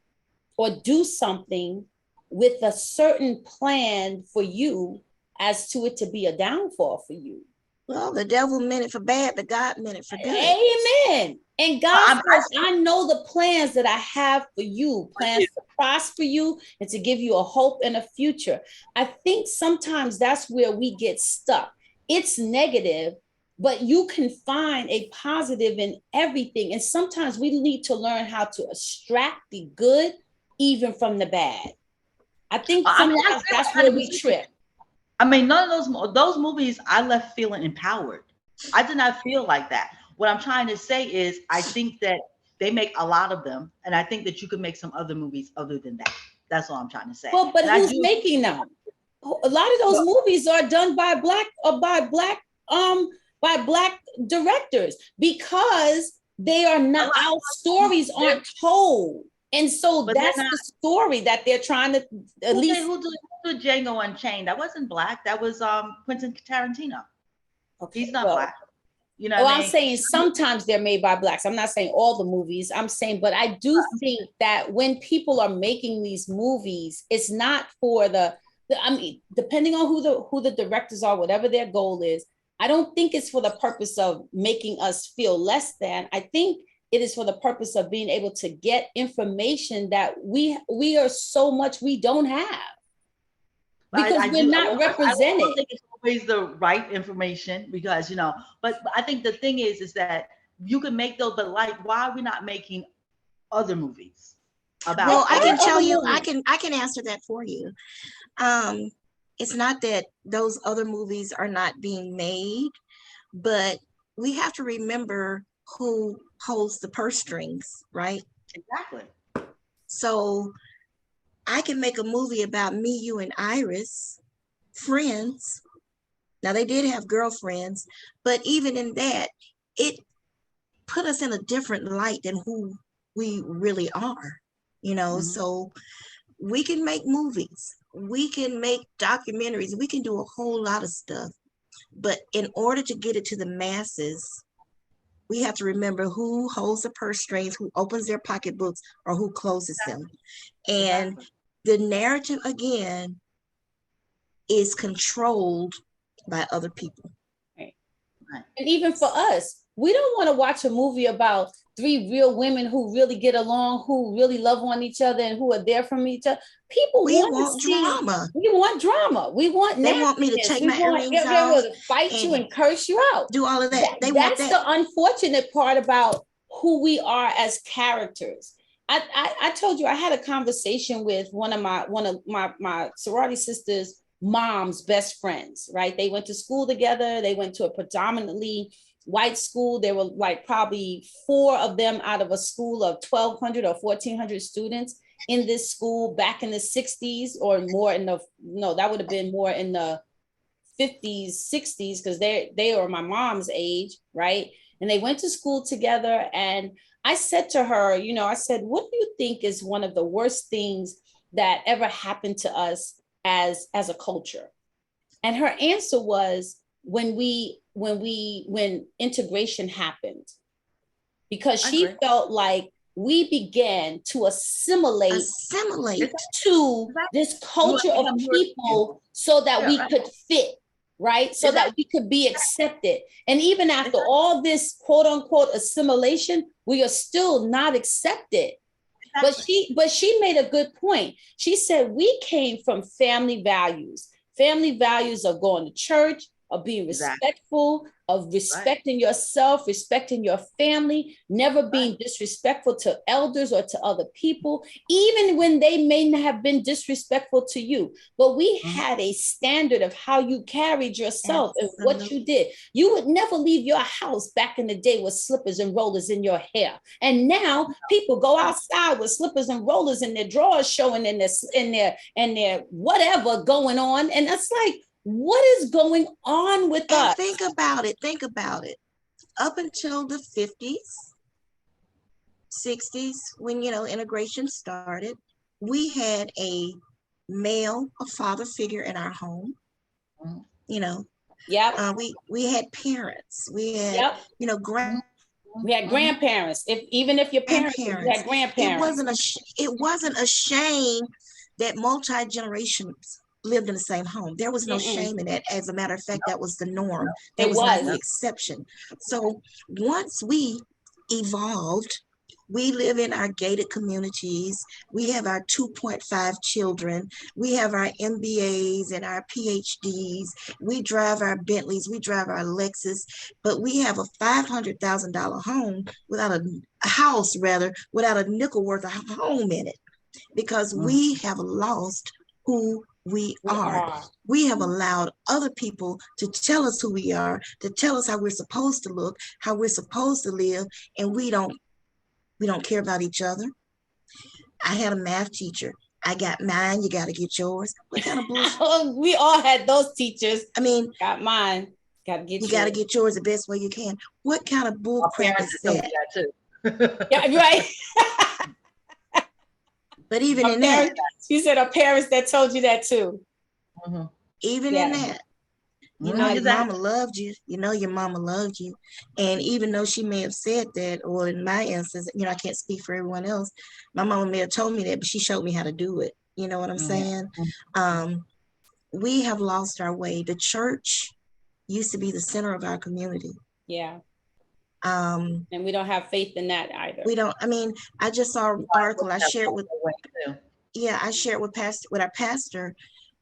or do something with a certain plan for you as to it to be a downfall for you. Well, the devil meant it for bad, but God meant it for good. Amen. And God says, I know the plans that I have for you, plans to prosper you and to give you a hope and a future. I think sometimes that's where we get stuck. It's negative, but you can find a positive in everything. And sometimes we need to learn how to extract the good even from the bad. I think sometimes that's where we trip. I mean, none of those movies I left feeling empowered. I did not feel like that. What I'm trying to say is I think that they make a lot of them, and I think that you could make some other movies other than that. That's all I'm trying to say. Well, but who's making them? A lot of those movies are done by black directors, because they are not, our stories aren't told. And so that's the story that they're trying to at least. Who did Django Unchained? That wasn't black. That was Quentin Tarantino. Okay, he's not black. You know, I'm saying sometimes they're made by blacks. I'm not saying all the movies. I'm saying, but I do think that when people are making these movies, it's not for I mean, depending on who the directors are, whatever their goal is, I don't think it's for the purpose of making us feel less than. I think it is for the purpose of being able to get information that we are so much we don't have, because we're not represented. I don't think it's always the right information, because, you know, but I think the thing is that you can make those, but like, why are we not making other movies about? Well, I can tell you, I can answer that for you. It's not that those other movies are not being made, but we have to remember who holds the purse strings, right? Exactly. So I can make a movie about me, you, and Iris, friends. Now, they did have girlfriends, but even in that, it put us in a different light than who we really are, you know? Mm-hmm. So we can make movies, we can make documentaries, we can do a whole lot of stuff. But in order to get it to the masses, we have to remember who holds the purse strings, who opens their pocketbooks, or who closes them. And the narrative, again, is controlled by other people. Right. And even for us, we don't want to watch a movie about 3 real women who really get along, who really love on each other, and who are there from each other. People want drama. We want drama. We want. They want me to take my earrings off, fight you and curse you out. Do all of that. That's the unfortunate part about who we are as characters. I told you I had a conversation with one of my sorority sisters' mom's best friends. Right, they went to school together. They went to a predominantly white school. There were like probably 4 of them out of a school of 1,200 or 1,400 students in this school back in the 60s, or more that would have been more in the 50s, 60s, because they were my mom's age, right? And they went to school together. And I said to her, you know, I said, what do you think is one of the worst things that ever happened to us as a culture? And her answer was, when integration happened, because she felt like we began to assimilate to this culture of people so that we could fit, right? So that we could be accepted. And even after all this quote unquote assimilation, we are still not accepted. Exactly. But she made a good point. She said, we came from family values of going to church, of being respectful, of respecting yourself, respecting your family, never being disrespectful to elders or to other people, even when they may not have been disrespectful to you. But we had a standard of how you carried yourself and what you did. You would never leave your house back in the day with slippers and rollers in your hair. And now people go outside with slippers and rollers and their drawers showing in their whatever going on. And it's like, what is going on with us? Think about it. Up until the 50s, 60s, when, you know, integration started, we had a father figure in our home. You know, we had parents. We had, you know, we had grandparents. If your parents, you had grandparents. It wasn't a shame that multi-generations lived in the same home. There was no shame in that. As a matter of fact, that was the norm. That was not the exception. So once we evolved, we live in our gated communities. We have our 2.5 children. We have our MBAs and our PhDs. We drive our Bentleys. We drive our Lexus. But we have a $500,000 home without a house, rather, without a nickel worth of home in it, because we have lost who we are. We have allowed other people to tell us who we are, to tell us how we're supposed to look, how we're supposed to live, and we don't care about each other. I had a math teacher. I got mine. You got to get yours. What kind of bullshit? We all had those teachers. I mean, got mine. Got to get you yours. got to get yours the best way you can. What kind of bull crap is that? Yeah, right. But even in that, you said our parents that told you that too. Even in that, you know, your mama loved you. You know, your mama loved you. And even though she may have said that, or in my instance, you know, I can't speak for everyone else. My mama may have told me that, but she showed me how to do it. You know what I'm saying? We have lost our way. The church used to be the center of our community. Yeah. And we don't have faith in that either. We don't. I mean, I just saw an article I shared with, I shared with our pastor,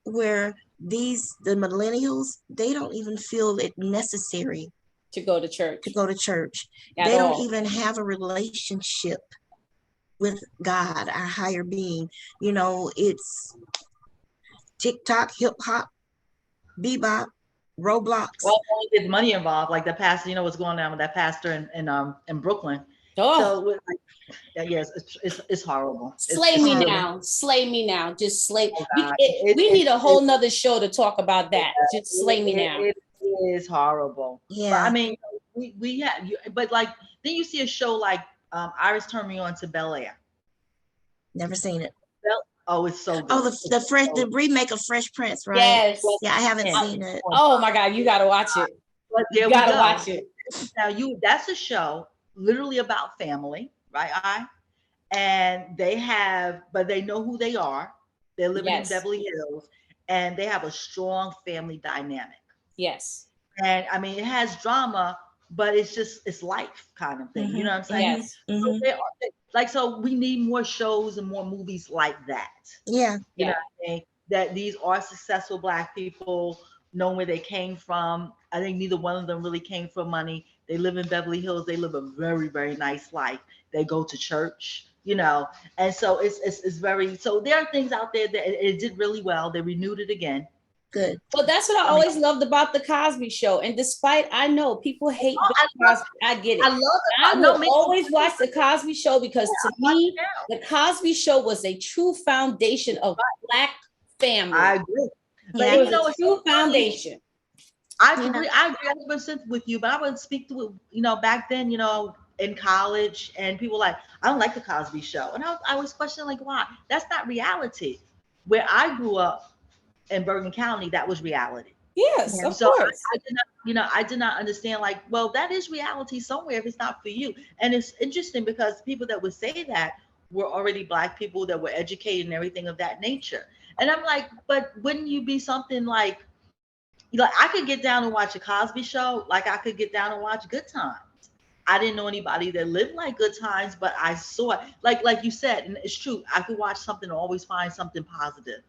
where the millennials, they don't even feel it necessary to go to church. They don't even have a relationship with God, our higher being. You know, it's TikTok, hip hop, bebop, Roblox. Well, there's money involved, like the pastor. You know what's going on with that pastor in Brooklyn. So, yes, it's horrible. Slay me now. Just slay. We need a whole nother show to talk about that. Just slay me now. It is horrible. Yeah. But, I mean, we have, but like, then you see a show like Iris turned me on to Bel Air. Never seen it. Oh, it's so good. Oh, the remake of Fresh Prince, right? Yes. Yeah, I haven't seen it. Oh my God, you gotta watch it. But you gotta watch it. Now that's a show literally about family, right? And but they know who they are. They're living in Beverly Hills, and they have a strong family dynamic. Yes. And I mean, it has drama, but it's life kind of thing. You know what I'm saying? Yes. So we need more shows and more movies like that. Yeah. You know what I mean? That these are successful Black people, know where they came from. I think neither one of them really came from money. They live in Beverly Hills. They live a very, very nice life. They go to church, you know, and so it's very, so there are things out there that it did really well. They renewed it again. Good. Well, that's what I always loved about the Cosby Show. And despite, I know people hate Cosby, I get it. I love it. I will always watch the Cosby Show because to me, the Cosby Show was a true foundation of Black family. I agree. But it was a true foundation. I agree. I 100% with you, but I would speak to it, you know, back then, you know, in college, and people like, I don't like the Cosby Show. And I was questioning, like, why? That's not reality. Where I grew up in Bergen County, that was reality. Yes, of so course. I did not understand, like, well, that is reality somewhere if it's not for you. And it's interesting because people that would say that were already Black people that were educated and everything of that nature. And I'm like, but wouldn't you be something like, you know, I could get down and watch a Cosby Show, like I could get down and watch Good Times. I didn't know anybody that lived like Good Times, but I saw it. Like you said, and it's true, I could watch something and always find something positive.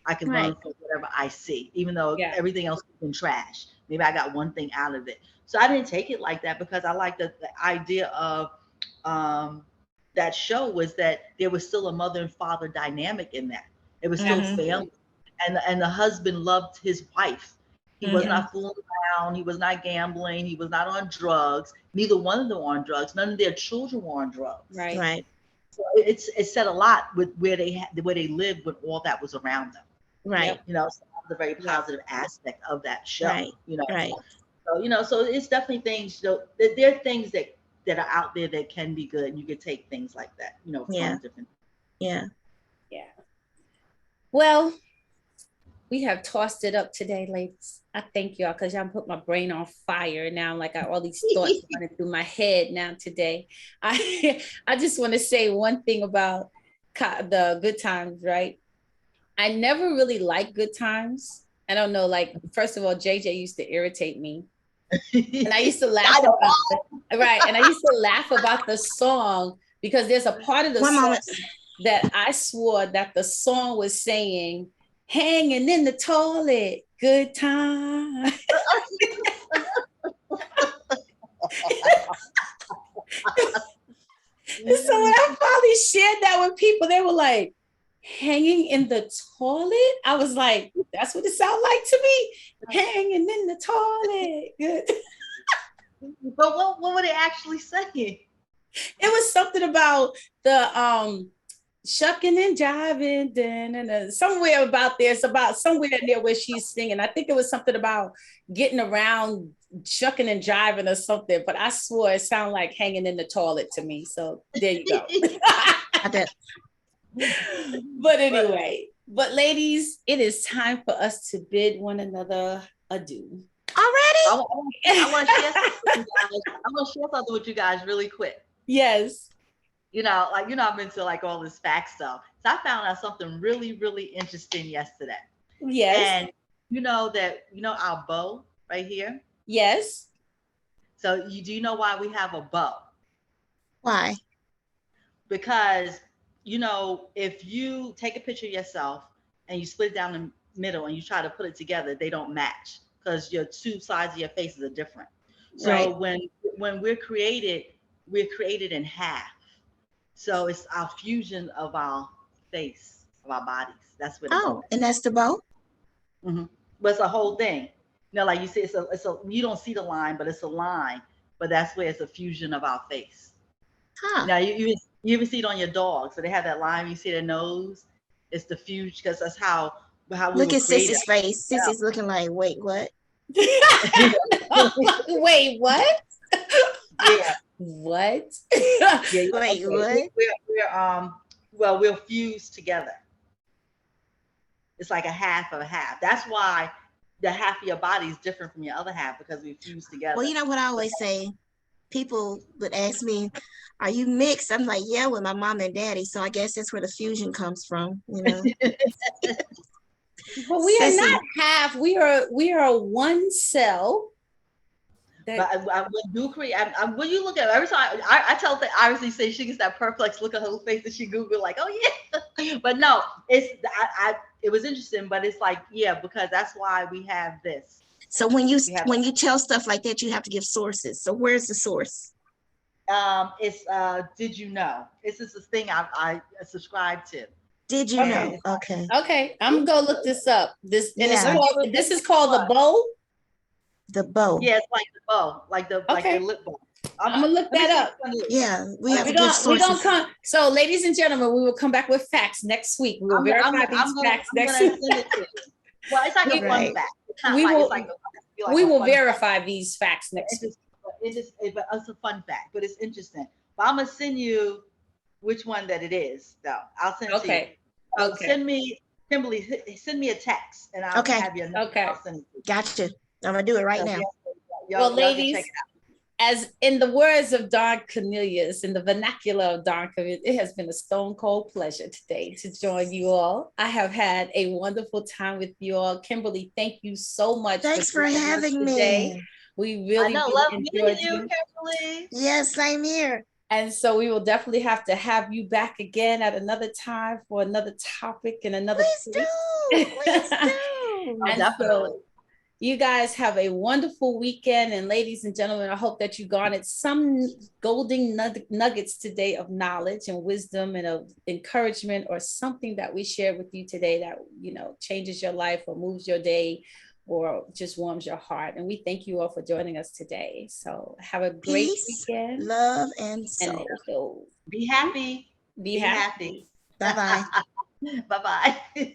I can learn from whatever I see, even though everything else has been trash. Maybe I got one thing out of it. So I didn't take it like that because I like the idea of that show was that there was still a mother and father dynamic in that. It was still family. And the husband loved his wife. He was not fooling around. He was not gambling. He was not on drugs. Neither one of them were on drugs. None of their children were on drugs. Right. So it said a lot with where they lived when all that was around them. Right. You know, so that was a very positive aspect of that show. Right. You know. Right. So you know, so it's definitely things. You know, there are things that are out there that can be good, and you can take things like that. You know, from different. Yeah. Well, we have tossed it up today, ladies. I thank y'all because y'all put my brain on fire now. Like all these thoughts running through my head now today. I just want to say one thing about the Good Times, right? I never really liked good times. I don't know, like, first of all, JJ used to irritate me. And I used to laugh and I used to laugh about the song because there's a part of the song that I swore that the song was saying, hanging in the toilet, good time. So when I finally shared that with people, they were like, hanging in the toilet? I was like, that's what it sounds like to me. Hanging in the toilet. Good. But what were they actually saying? It was something about the shucking and jiving, and somewhere about there. It's about somewhere in there where she's singing. I think it was something about getting around, shucking and jiving or something. But I swore it sounded like hanging in the toilet to me. So there you go. But anyway, ladies, it is time for us to bid one another adieu. Already? I want to share something with you guys really quick. Yes. I'm into like all this fact stuff. So I found out something really, really interesting yesterday. Yes. And our bow right here? Yes. So do you know why we have a bow? Why? Because, if you take a picture of yourself and you split it down the middle and you try to put it together, they don't match because your two sides of your faces are different. So right. when we're created in half. So it's our fusion of our face, of our bodies. That's what. Oh, and that's the bow? Mm-hmm. But it's a whole thing. Like you see, it's a you don't see the line, but it's a line. But that's where it's a fusion of our face. Huh. Now you even see it on your dog. So they have that line. You see their nose. It's the fusion because that's how we look at Sissy's face. Sissy's looking like, wait, what? Wait, what? Yeah. What? Yeah, wait, what? We're fused together. It's like a half of a half. That's why the half of your body is different from your other half because we fuse together. Well, you know what I always say? People would ask me, are you mixed? I'm like, yeah, with my mom and daddy. So I guess that's where the fusion comes from, But we are not half. We are one cell. But when you look at it, every time I tell Iris, say she gets that perplexed look on her face that she Googled like, oh yeah. But no, it was interesting, but it's like, yeah, because that's why we have this. So when you tell stuff like that, you have to give sources. So where's the source? It's did you know? This is this thing I subscribe to. Did you know? Okay. Okay, I'm gonna go look this up. This is called the bow. The bow. Yeah, it's like the bow, like the lip bow. I'm gonna look that up. Yeah, we have to give sources. We don't come. So, ladies and gentlemen, we will come back with facts next week. We will verify these facts next week. Well, it's like a fun fact. We will verify these facts next week. It's a fun fact, but it's interesting. But I'm gonna send you which one that it is, though. I'll send it to you. Okay. Send me, Kimberly, send me a text, and I'll have your number. Okay. Gotcha. I'm gonna do it right now. Well, ladies, as in the words of Don Cornelius, in the vernacular of Don Cornelius, it has been a stone cold pleasure today to join you all. I have had a wonderful time with you all. Kimberly, thank you so much. Thanks for having me. We really love enjoyed you, Kimberly. Yes, same here. And so we will definitely have to have you back again at another time for another topic and another. Please do. Definitely. You guys have a wonderful weekend. And ladies and gentlemen, I hope that you garnered some golden nuggets today of knowledge and wisdom and of encouragement, or something that we shared with you today that, changes your life or moves your day or just warms your heart. And we thank you all for joining us today. So have a great weekend. Love and soul. Be happy. Be happy. Bye-bye. Bye-bye.